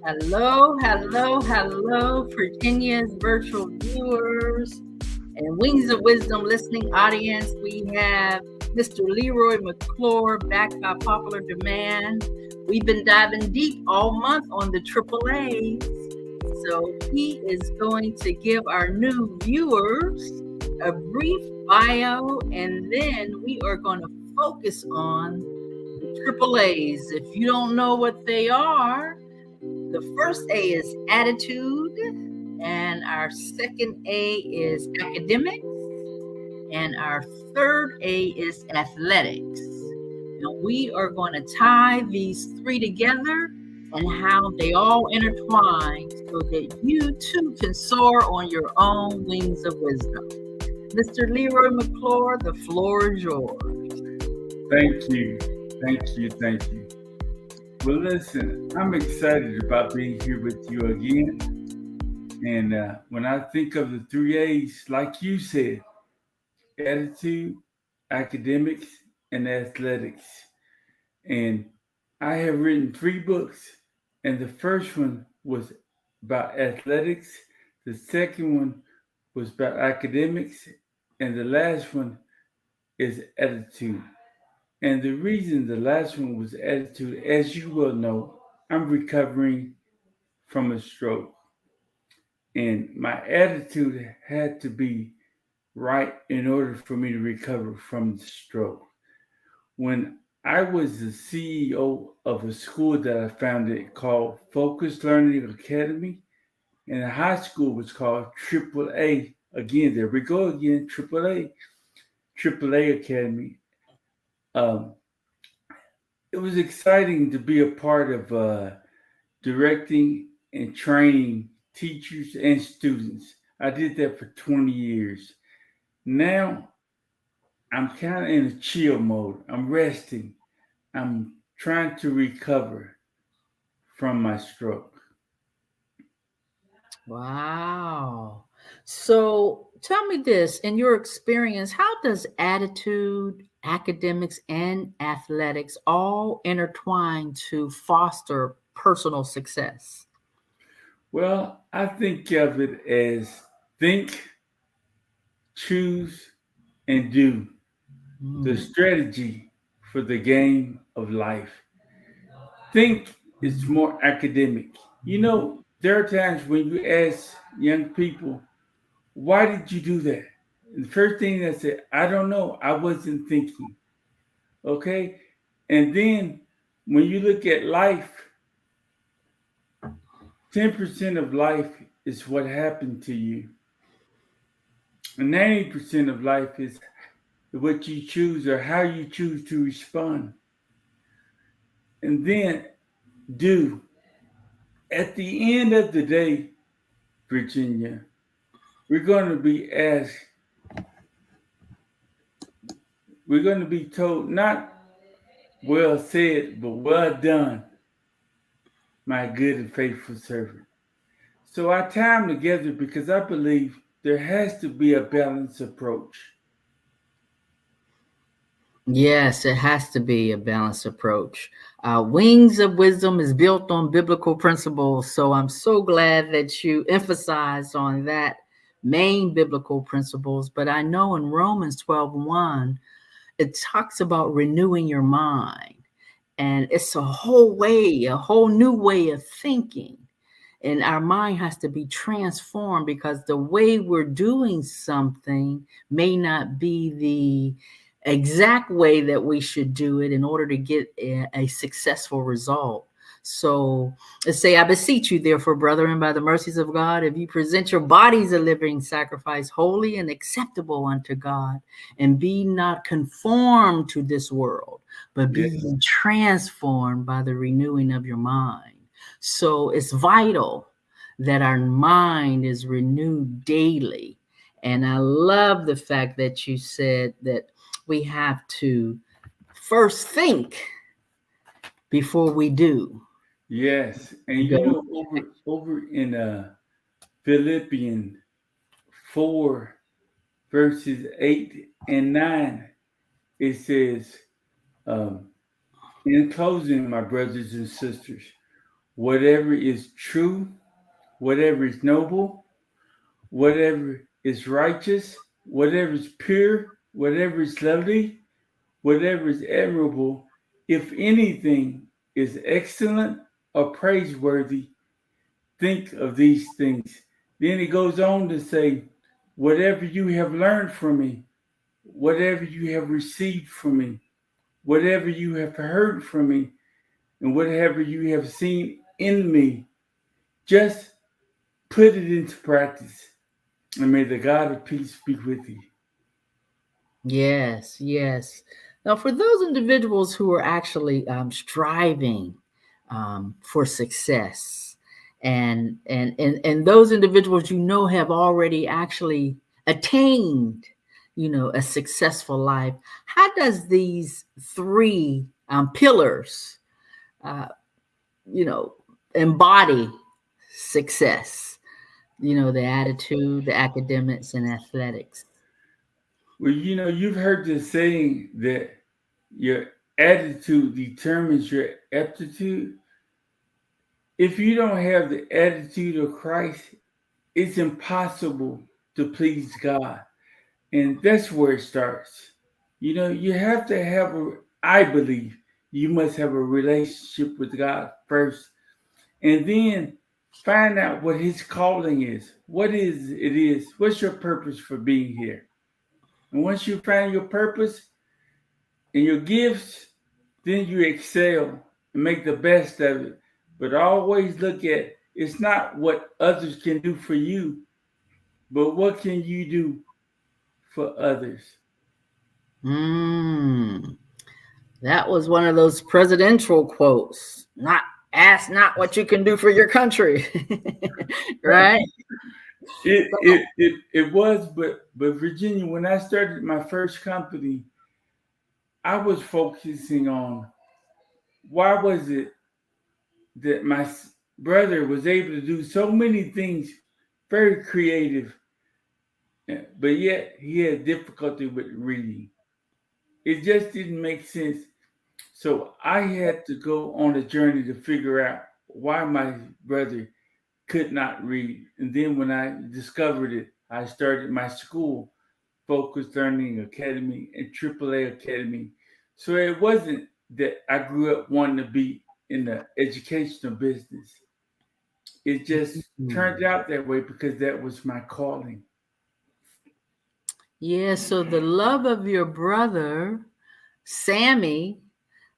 Hello, hello, hello, Virginia's virtual viewers and Wings of Wisdom listening audience. We have Mr. Leroy McClure back by popular demand. We've been diving deep all month on the AAAs. So he is going to give our new viewers a brief bio, and then we are going to focus on the AAAs. If you don't know what they are, the first A is attitude, and our second A is academics, and our third A is athletics. And we are going to tie these three together and how they all intertwine so that you too can soar on your own wings of wisdom. Mr. Leroy McClure, the floor is yours. Thank you. Thank you. Thank you. Well, listen, I'm excited about being here with you again. And when I think of the three A's, like you said, attitude, academics, and athletics. And I have written three books, and the first one was about athletics, the second one was about academics, and the last one is attitude. And the reason the last one was attitude, as you well know, I'm recovering from a stroke. And my attitude had to be right in order for me to recover from the stroke. When I was the CEO of a school that I founded called Focus Learning Academy, and the high school was called AAA. Again, there we go again, AAA Academy. Um, it was exciting to be a part of directing and training teachers and students. I did that for 20 years. Now I'm kind of in a chill mode. I'm resting. I'm trying to recover from my stroke. Wow. So tell me this, in your experience, how does attitude, academics, and athletics all intertwine to foster personal success? Well, I think of it as think, choose, and do the Mm. strategy for the game of life. Think is more academic. You know, there are times when you ask young people, why did you do that? And the first thing they say, I don't know. I wasn't thinking. Okay. And then when you look at life, 10% of life is what happened to you. And 90% of life is what you choose or how you choose to respond. And then do. At the end of the day, Virginia, we're going to be asked, we're going to be told, not well said, but well done, my good and faithful servant. So I tie them together because I believe there has to be a balanced approach. Yes, it has to be a balanced approach. Wings of Wisdom is built on biblical principles, so I'm so glad that you emphasized on that main biblical principles. But I know in Romans 12:1, it talks about renewing your mind, and it's a whole new way of thinking. And our mind has to be transformed because the way we're doing something may not be the exact way that we should do it in order to get a successful result. So let's say, I beseech you, therefore, brethren, by the mercies of God, if you present your bodies a living sacrifice, holy and acceptable unto God, and be not conformed to this world, but be Yes. ye transformed by the renewing of your mind. So it's vital that our mind is renewed daily. And I love the fact that you said that we have to first think before we do. Yes. And you Go. know, over in Philippians 4, verses 8 and 9, it says, um, in closing, my brothers and sisters, whatever is true, whatever is noble, whatever is righteous, whatever is pure, whatever is lovely, whatever is admirable, if anything is excellent or praiseworthy, think of these things. Then it goes on to say, whatever you have learned from me, whatever you have received from me, whatever you have heard from me, and whatever you have seen in me, just put it into practice. And may the God of peace be with you. Yes, yes. Now, for those individuals who are actually striving for success, and those individuals have already actually attained, a successful life, how does these three pillars, uh, you know, embody success? The attitude, the academics, and athletics. Well, you've heard the saying that your attitude determines your aptitude. If you don't have the attitude of Christ, it's impossible to please God. And that's where it starts. You have to have I believe, you must have a relationship with God first. And then find out what his calling is. What is it is? What's your purpose for being here? And once you find your purpose and your gifts, then you excel and make the best of it. But always look at it's not what others can do for you, but what can you do for others? Mm, that was one of those presidential quotes. Not ask not what you can do for your country, right? It was, but Virginia, when I started my first company, I was focusing on why was it that my brother was able to do so many things, very creative, but yet he had difficulty with reading. It just didn't make sense. So I had to go on a journey to figure out why my brother could not read. And then when I discovered it, I started my school, Focused Learning Academy and AAA Academy. So it wasn't that I grew up wanting to be in the educational business. It just turned Mm. out that way because that was my calling. Yeah, so the love of your brother, Sammy,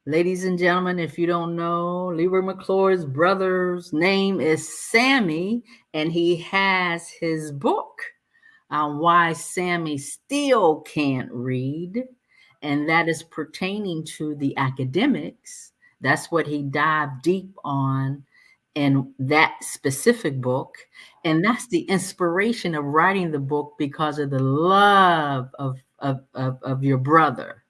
ladies and gentlemen, if you don't know, Leroy McClure's brother's name is Sammy, and he has his book on why Sammy still can't read, and that is pertaining to the academics. That's what he dived deep on in that specific book. And that's the inspiration of writing the book because of the love of your brother.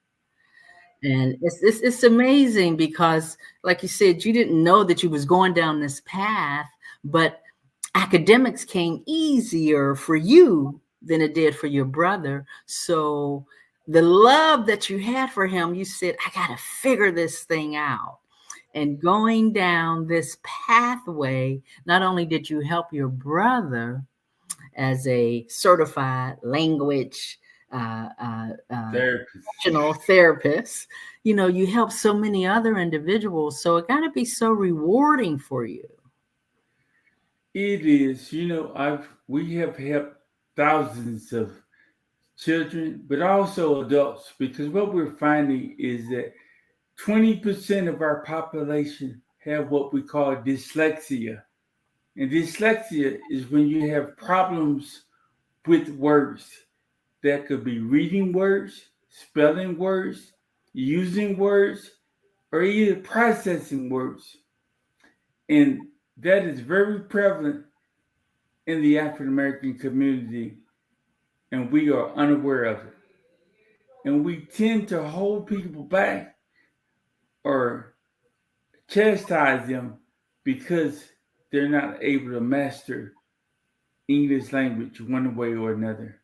And it's amazing because, like you said, you didn't know that you was going down this path, but academics came easier for you than it did for your brother. So the love that you had for him, you said, I got to figure this thing out. And going down this pathway, not only did you help your brother as a certified language Therapist. professional therapist, you help so many other individuals. So it got to be so rewarding for you. It is, I've we have helped thousands of children, but also adults, because what we're finding is that 20% of our population have what we call dyslexia. And dyslexia is when you have problems with words. That could be reading words, spelling words, using words, or either processing words. And that is very prevalent in the African American community, and we are unaware of it. And we tend to hold people back or chastise them because they're not able to master English language one way or another.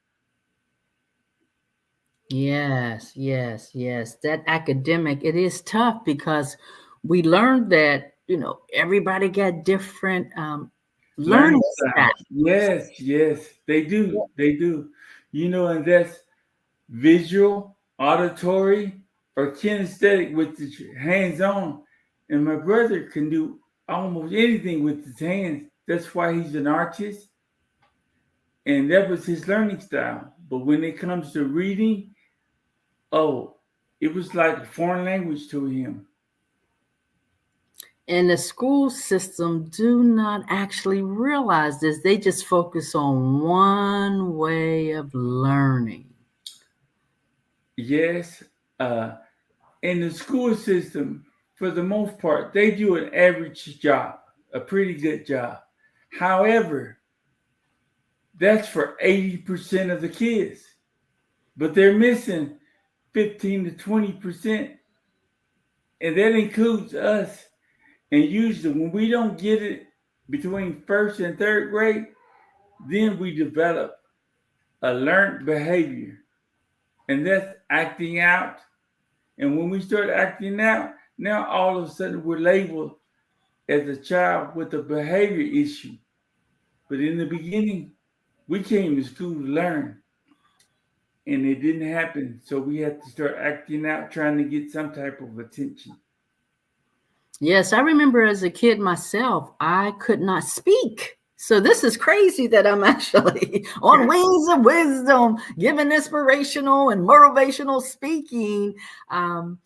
Yes, yes, yes. That academic, it is tough because we learned that, everybody got different Learning learning styles. styles. Yes, yes, they do. They do. And that's visual, auditory, or kinesthetic with the hands on. And my brother can do almost anything with his hands. That's why he's an artist. And that was his learning style. But when it comes to reading, oh, it was like a foreign language to him. And the school system do not actually realize this. They just focus on one way of learning. Yes, uh, in the school system, for the most part, they do an average job, a pretty good job. However, that's for 80% of the kids, but they're missing 15 to 20%, and that includes us. And usually, when we don't get it between first and third grade, then we develop a learned behavior, and that's acting out. And when we start acting out, now all of a sudden we're labeled as a child with a behavior issue. But in the beginning, we came to school to learn, and it didn't happen. So we had to start acting out, trying to get some type of attention. Yes, I remember as a kid myself, I could not speak. So this is crazy that I'm actually on Wings of Wisdom, giving inspirational and motivational speaking to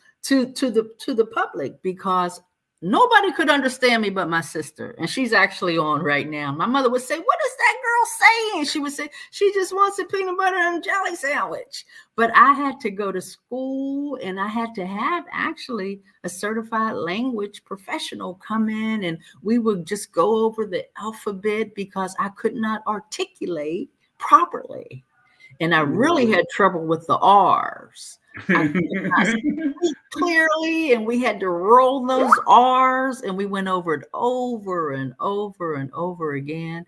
the public, because nobody could understand me but my sister, and she's actually on right now. My mother would say, "What is that girl saying?" She would say, "She just wants a peanut butter and jelly sandwich." But I had to go to school, and I had to have actually a certified language professional come in, and we would just go over the alphabet because I could not articulate properly. And I really had trouble with the R's. I could not speak clearly, and we had to roll those R's, and we went over it over and over and over again.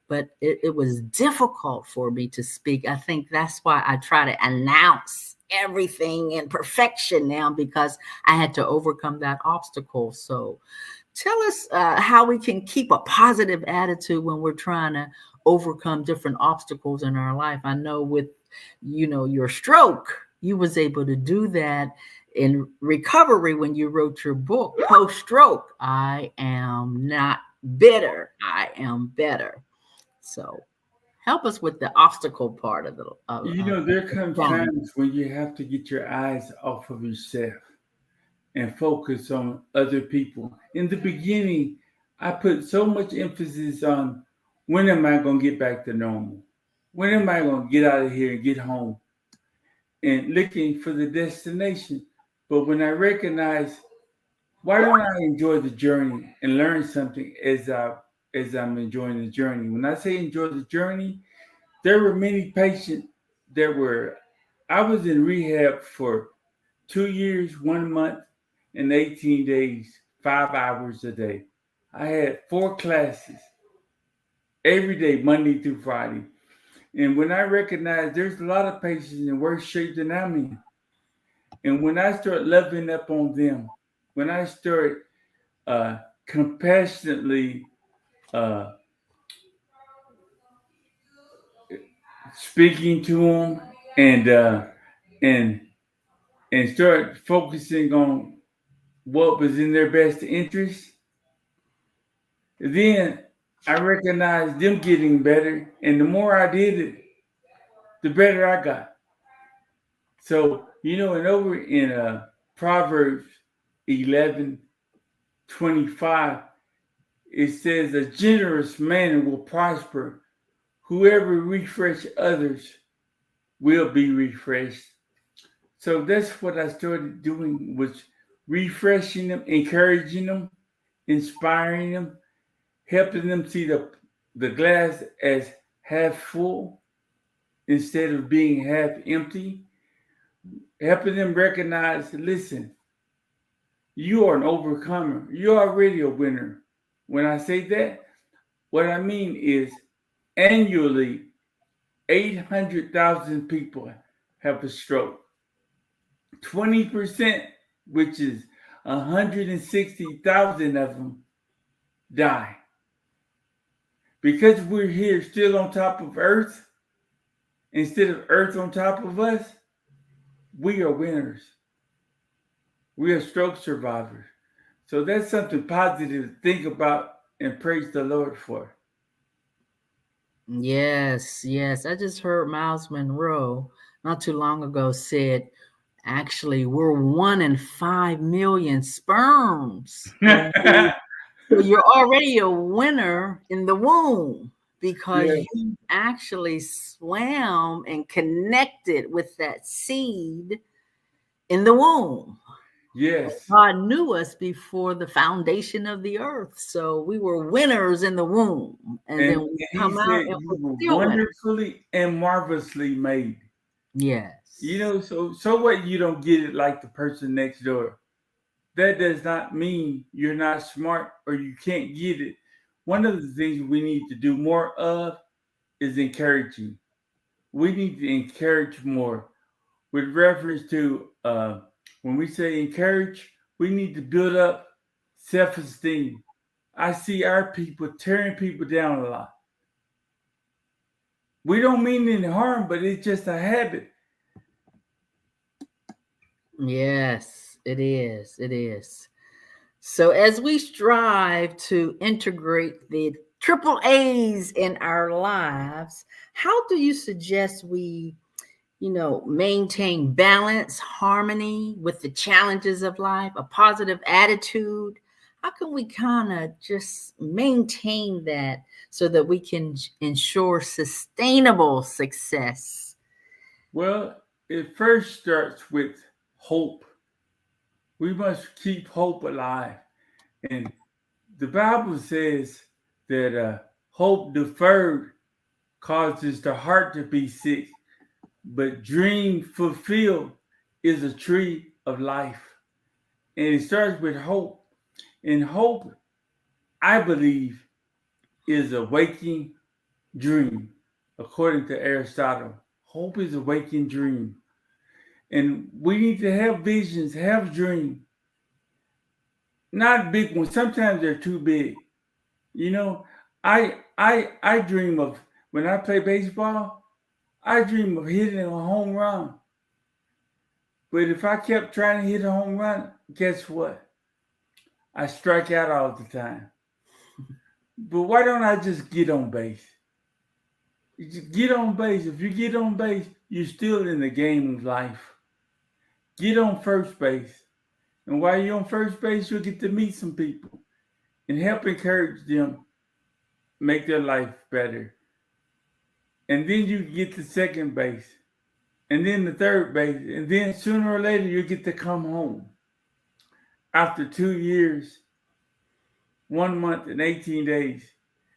But it was difficult for me to speak. I think that's why I try to announce everything in perfection now, because I had to overcome that obstacle. So tell us how we can keep a positive attitude when we're trying to overcome different obstacles in our life. I know with your stroke, you was able to do that in recovery when you wrote your book post stroke. I am not bitter, I am better. So help us with the obstacle part of There comes challenge. times when you have to get your eyes off of yourself and focus on other people. In the beginning, I put so much emphasis on when am I going to get back to normal? When am I going to get out of here and get home? And looking for the destination. But when I recognize, why don't I enjoy the journey and learn something as I'm enjoying the journey? When I say enjoy the journey, there were many patients that were. I was in rehab for 2 years, 1 month, and 18 days, 5 hours a day. I had 4 classes every day, Monday through Friday. And when I recognized there's a lot of patients in worse shape than I'm in, and when I start loving up on them, when I start compassionately uh, speaking to them and and start focusing on what was in their best interest, then I recognized them getting better. And the more I did it, the better I got. So, and over in Proverbs 11:25, it says, "A generous man will prosper. Whoever refresh others will be refreshed." So that's what I started doing, was refreshing them, encouraging them, inspiring them, helping them see the glass as half full instead of being half empty, helping them recognize, listen, you are an overcomer. You're already a winner. When I say that, what I mean is annually 800,000 people have a stroke. 20%, which is 160,000 of them die. Because we're here still on top of Earth, instead of Earth on top of us, we are winners. We are stroke survivors. So that's something positive to think about and praise the Lord for. Yes, yes. I just heard Miles Monroe not too long ago said, actually, we're 1 in 5 million sperms. So you're already a winner in the womb because Yeah. you actually swam and connected with that seed in the womb. Yes. God knew us before the foundation of the earth. So we were winners in the womb. And then And we he come out said and you we're were still winners. wonderfully and marvelously made. Yes. So what, you don't get it like the person next door. That does not mean you're not smart or you can't get it. One of the things we need to do more of is encouraging. We need to encourage more with reference to when we say encourage, we need to build up self-esteem. I see our people tearing people down a lot. We don't mean any harm, but it's just a habit. Yes, it is. It is. So as we strive to integrate the triple A's in our lives, how do you suggest we, maintain balance, harmony with the challenges of life, a positive attitude? How can we kind of just maintain that so that we can ensure sustainable success? Well, it first starts with hope. We must keep hope alive. And the Bible says that hope deferred causes the heart to be sick, but dream fulfilled is a tree of life. And it starts with hope. And hope, I believe, is a waking dream, according to Aristotle. Hope is a waking dream. And we need to have visions, have dreams. Not big ones. Sometimes they're too big. You know, I dream of when I play baseball, I dream of hitting a home run. But if I kept trying to hit a home run, guess what? I strike out all the time. But why don't I just get on base? You just get on base. If you get on base, you're still in the game of life. Get on first base. And while you're on first base, you'll get to meet some people and help encourage them make their life better. And then you get to second base. And then the third base. And then sooner or later, you get to come home. After 2 years, 1 month, and 18 days.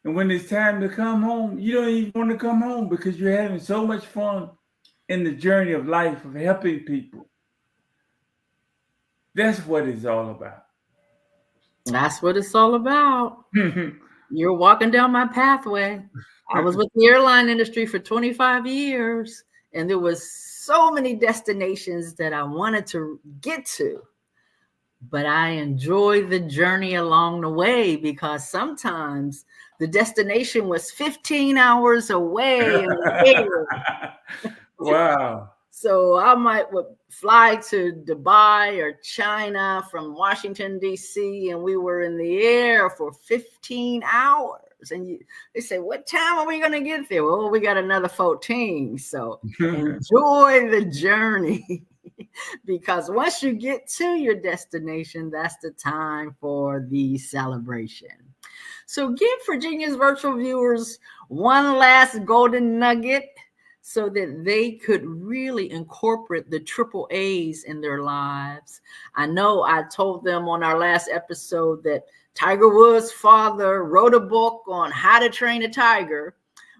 And when it's time to come home, you don't even want to come home because you're having so much fun in the journey of life of helping people. That's what it's all about. That's what it's all about. You're walking down my pathway. I was with the airline industry for 25 years, and there was so many destinations that I wanted to get to. But I enjoy the journey along the way because sometimes the destination was 15 hours away in the air. Wow. So I would fly to Dubai or China from Washington, D.C., and we were in the air for 15 hours. And they say, what time are we going to get there? Well, we got another 14. So enjoy the journey because once you get to your destination, that's the time for the celebration. So give Virginia's virtual viewers one last golden nugget so that they could really incorporate the triple A's in their lives. I know I told them on our last episode that Tiger Woods' father wrote a book on how to train a tiger,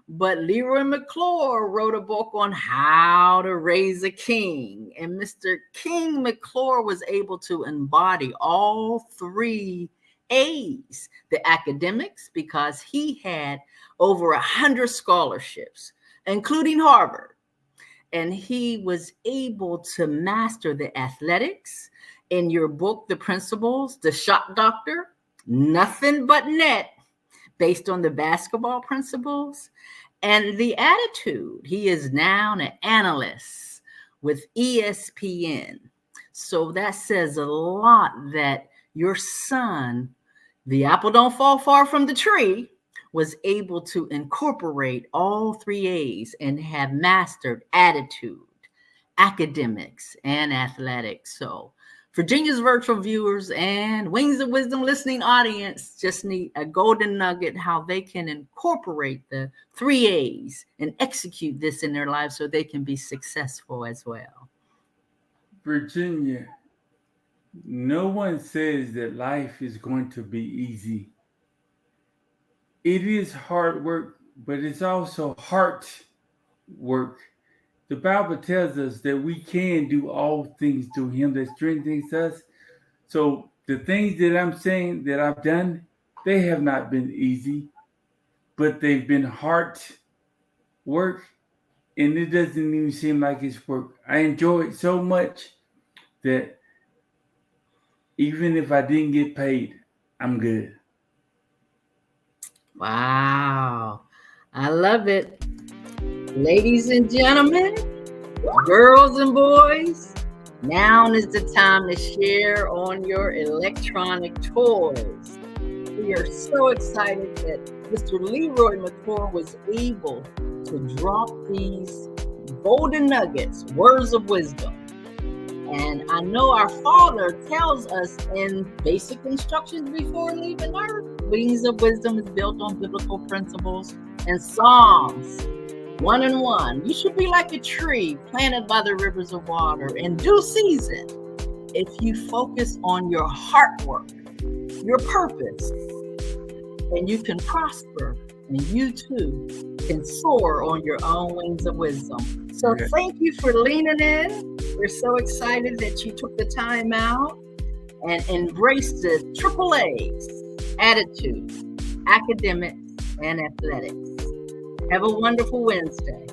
but Leroy McClure wrote a book on how to raise a king. And Mr. King McClure was able to embody all three A's, the academics, because he had over 100 scholarships, including Harvard. And he was able to master the athletics in your book, The Principles, The Shot Doctor, Nothing But Net, based on the basketball principles, and The Attitude. He is now an analyst with ESPN. So that says a lot that your son, the apple don't fall far from the tree, was able to incorporate all 3 A's and have mastered attitude, academics, and athletics. So Virginia's virtual viewers and Wings of Wisdom listening audience just need a golden nugget how they can incorporate the 3 A's and execute this in their lives so they can be successful as well. Virginia, no one says that life is going to be easy. It is hard work, but it's also heart work. The Bible tells us that we can do all things through him that strengthens us. So the things that I'm saying that I've done, they have not been easy, but they've been hard work, and it doesn't even seem like it's work. I enjoy it so much that even if I didn't get paid, I'm good. Wow. I love it. Ladies and gentlemen, girls and boys, now is the time to share on your electronic toys. We are so excited that Mr. Leroy McClure was able to drop these golden nuggets, words of wisdom. And I know our Father tells us in basic instructions before leaving earth, Wings of Wisdom is built on biblical principles and Psalms 1:1. You should be like a tree planted by the rivers of water in due season. If you focus on your heart work, your purpose, and you can prosper, and you too can soar on your own wings of wisdom. So thank you for leaning in. We're so excited that you took the time out and embraced the AAA's, attitude, academics, and athletics. Have a wonderful Wednesday.